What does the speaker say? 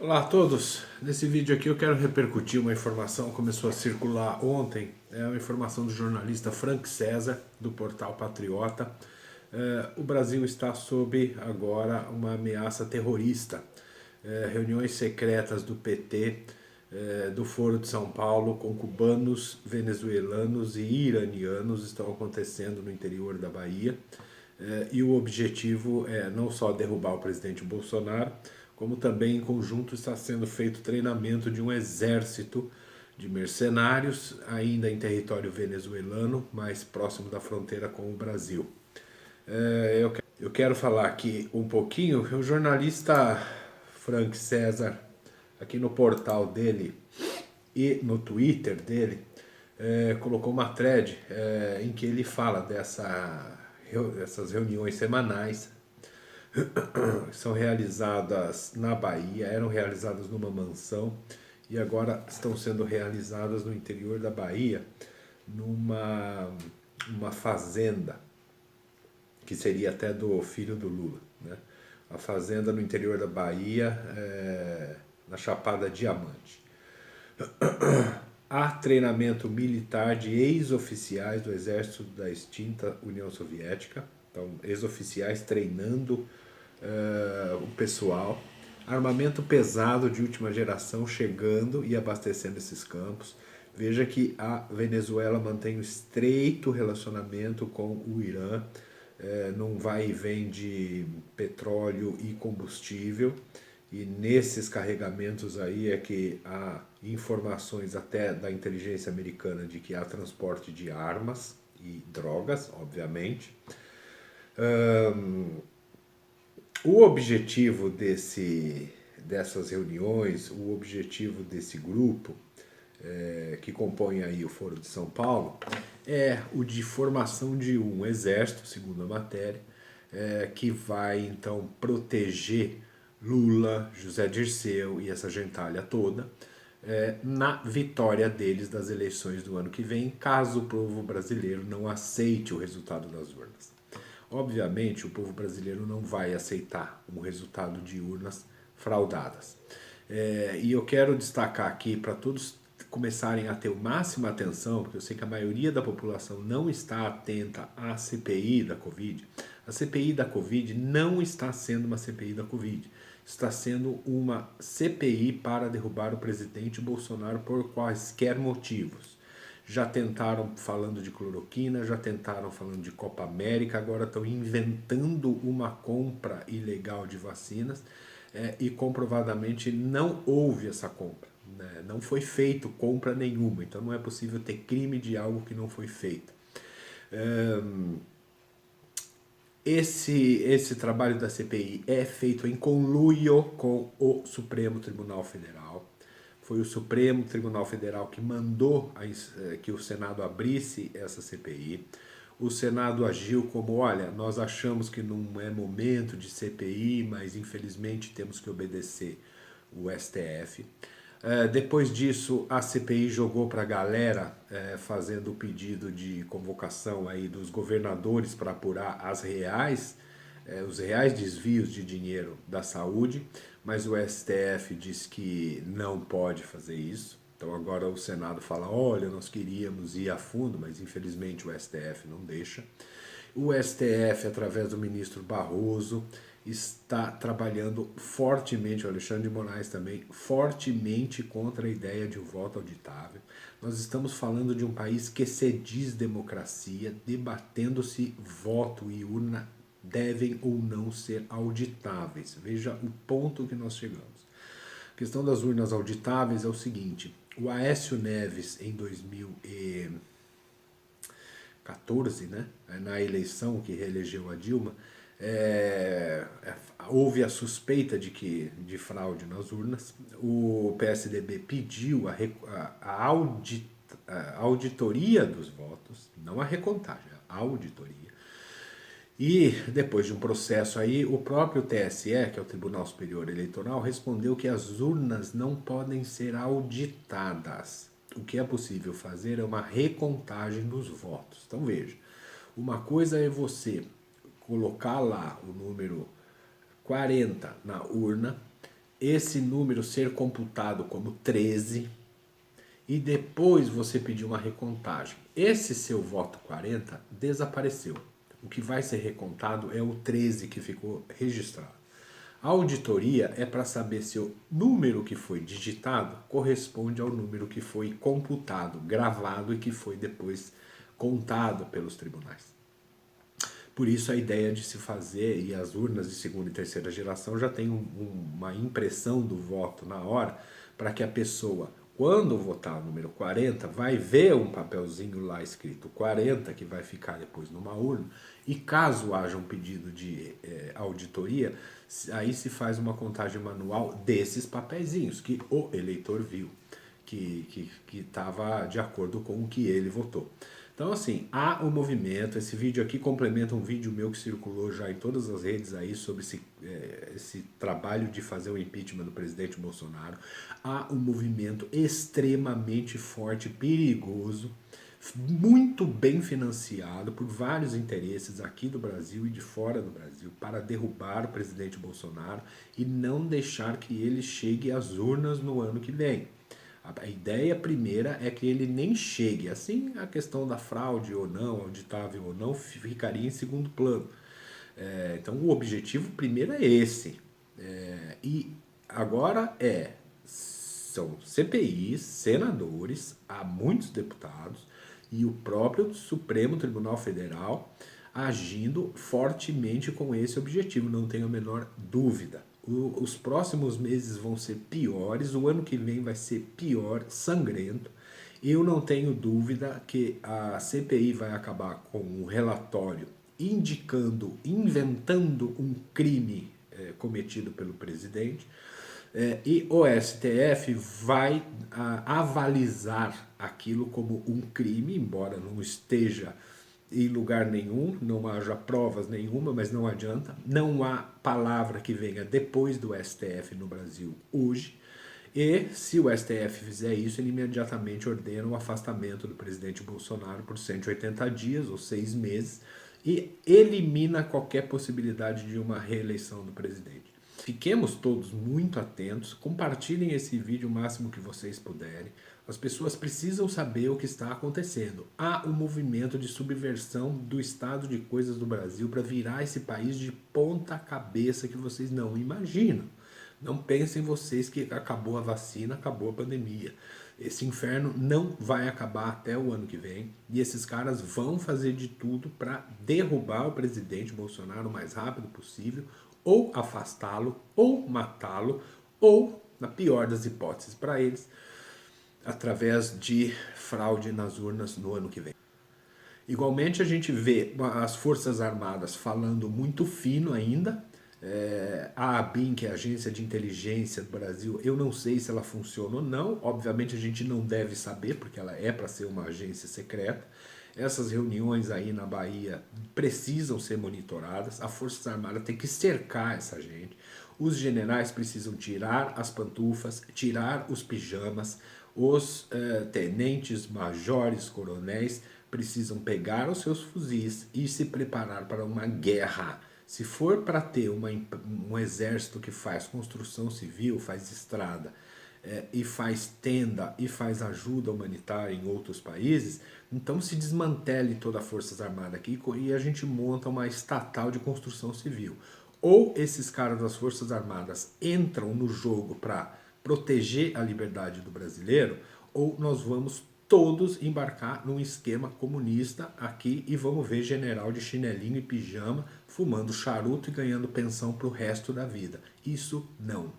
Olá a todos, nesse vídeo aqui eu quero repercutir uma informação que começou a circular ontem. É uma informação do jornalista Frank César, do portal Patriota. O Brasil está sob agora uma ameaça terrorista. Reuniões secretas do PT, do Foro de São Paulo, com cubanos, venezuelanos e iranianos estão acontecendo no interior da Bahia. E o objetivo é não só derrubar o presidente Bolsonaro, como também em conjunto está sendo feito treinamento de um exército de mercenários, ainda em território venezuelano, mais próximo da fronteira com o Brasil. Eu quero falar aqui um pouquinho, o jornalista Frank César, aqui no portal dele e no Twitter dele, colocou uma thread em que ele fala dessas reuniões semanais são realizadas na Bahia, eram realizadas numa mansão e agora estão sendo realizadas no interior da Bahia, numa fazenda, que seria até do filho do Lula, né? A fazenda no interior da Bahia, na Chapada Diamante. Há treinamento militar de ex-oficiais do exército da extinta União Soviética, então ex-oficiais treinando o pessoal, armamento pesado de última geração chegando e abastecendo esses campos. Veja que a Venezuela mantém um estreito relacionamento com o Irã, num vai e vem de petróleo e combustível, e nesses carregamentos aí é que há informações até da inteligência americana de que há transporte de armas e drogas, obviamente. O objetivo dessas reuniões, o objetivo desse grupo que compõe aí o Foro de São Paulo é o de formação de um exército, segundo a matéria, que vai então proteger Lula, José Dirceu e essa gentalha toda na vitória deles das eleições do ano que vem, caso o povo brasileiro não aceite o resultado das urnas. Obviamente, o povo brasileiro não vai aceitar um resultado de urnas fraudadas. E eu quero destacar aqui para todos começarem a ter o máxima atenção, porque eu sei que a maioria da população não está atenta à CPI da Covid. A CPI da Covid não está sendo uma CPI da Covid. Está sendo uma CPI para derrubar o presidente Bolsonaro por quaisquer motivos. Já tentaram falando de cloroquina, já tentaram falando de Copa América, agora estão inventando uma compra ilegal de vacinas e comprovadamente não houve essa compra, né? Não foi feito compra nenhuma, então não é possível ter crime de algo que não foi feito. Esse trabalho da CPI é feito em conluio com o Supremo Tribunal Federal. Foi o Supremo Tribunal Federal que mandou que o Senado abrisse essa CPI. O Senado agiu como, olha, nós achamos que não é momento de CPI, mas infelizmente temos que obedecer o STF. Depois disso, a CPI jogou para a galera, fazendo o pedido de convocação aí dos governadores para apurar os reais desvios de dinheiro da saúde, mas o STF diz que não pode fazer isso. Então agora o Senado fala, olha, nós queríamos ir a fundo, mas infelizmente o STF não deixa. O STF, através do ministro Barroso, está trabalhando fortemente, o Alexandre de Moraes também, fortemente contra a ideia de um voto auditável. Nós estamos falando de um país que se diz democracia, debatendo se voto e urna devem ou não ser auditáveis. Veja o ponto que nós chegamos. A questão das urnas auditáveis é o seguinte, o Aécio Neves, em 2014, né, na eleição que reelegeu a Dilma, houve a suspeita de fraude nas urnas. O PSDB pediu a auditoria dos votos, não a recontagem, a auditoria. E depois de um processo aí, o próprio TSE, que é o Tribunal Superior Eleitoral, respondeu que as urnas não podem ser auditadas. O que é possível fazer é uma recontagem dos votos. Então veja, uma coisa é você colocar lá o número 40 na urna esse número ser computado como 13 e depois você pedir uma recontagem. Esse seu voto 40 desapareceu. O que vai ser recontado é o 13 que ficou registrado. A auditoria é para saber se o número que foi digitado corresponde ao número que foi computado, gravado e que foi depois contado pelos tribunais. Por isso a ideia de se fazer, e as urnas de segunda e terceira geração já tem uma impressão do voto na hora, para que a pessoa, quando votar o número 40, vai ver um papelzinho lá escrito 40, que vai ficar depois numa urna, e caso haja um pedido de auditoria, aí se faz uma contagem manual desses papeizinhos que o eleitor viu, que estava de acordo com o que ele votou. Então, assim, há um movimento. Esse vídeo aqui complementa um vídeo meu que circulou já em todas as redes aí sobre esse trabalho de fazer o impeachment do presidente Bolsonaro. Há um movimento extremamente forte, perigoso, muito bem financiado por vários interesses aqui do Brasil e de fora do Brasil para derrubar o presidente Bolsonaro e não deixar que ele chegue às urnas no ano que vem. A ideia primeira é que ele nem chegue. Assim, a questão da fraude ou não, auditável ou não, ficaria em segundo plano. Então, o objetivo primeiro é esse. E agora são CPIs, senadores, há muitos deputados e o próprio Supremo Tribunal Federal agindo fortemente com esse objetivo, não tenho a menor dúvida. Os próximos meses vão ser piores, o ano que vem vai ser pior, sangrento. Eu não tenho dúvida que a CPI vai acabar com um relatório indicando, inventando um crime cometido pelo presidente, e o STF vai avalizar aquilo como um crime, embora não esteja em lugar nenhum, não haja provas nenhuma, mas não adianta. Não há palavra que venha depois do STF no Brasil hoje. E se o STF fizer isso, ele imediatamente ordena o afastamento do presidente Bolsonaro por 180 dias ou 6 meses e elimina qualquer possibilidade de uma reeleição do presidente. Fiquemos todos muito atentos, compartilhem esse vídeo o máximo que vocês puderem. As pessoas precisam saber o que está acontecendo. Há um movimento de subversão do estado de coisas do Brasil para virar esse país de ponta cabeça que vocês não imaginam. Não pensem vocês que acabou a vacina, acabou a pandemia. Esse inferno não vai acabar até o ano que vem e esses caras vão fazer de tudo para derrubar o presidente Bolsonaro o mais rápido possível, ou afastá-lo, ou matá-lo, ou, na pior das hipóteses para eles, através de fraude nas urnas no ano que vem. Igualmente a gente vê as Forças Armadas falando muito fino ainda. A ABIN, que é a Agência de Inteligência do Brasil, eu não sei se ela funciona ou não. Obviamente a gente não deve saber, porque ela é para ser uma agência secreta. Essas reuniões aí na Bahia precisam ser monitoradas. A Força Armada tem que cercar essa gente. Os generais precisam tirar as pantufas, tirar os pijamas. Os tenentes, majores, coronéis precisam pegar os seus fuzis e se preparar para uma guerra. Se for para ter um exército que faz construção civil, faz estrada, e faz tenda e faz ajuda humanitária em outros países, então se desmantele toda a Forças Armadas aqui e a gente monta uma estatal de construção civil. Ou esses caras das Forças Armadas entram no jogo para proteger a liberdade do brasileiro, ou nós vamos todos embarcar num esquema comunista aqui e vamos ver general de chinelinho e pijama fumando charuto e ganhando pensão para o resto da vida. Isso não.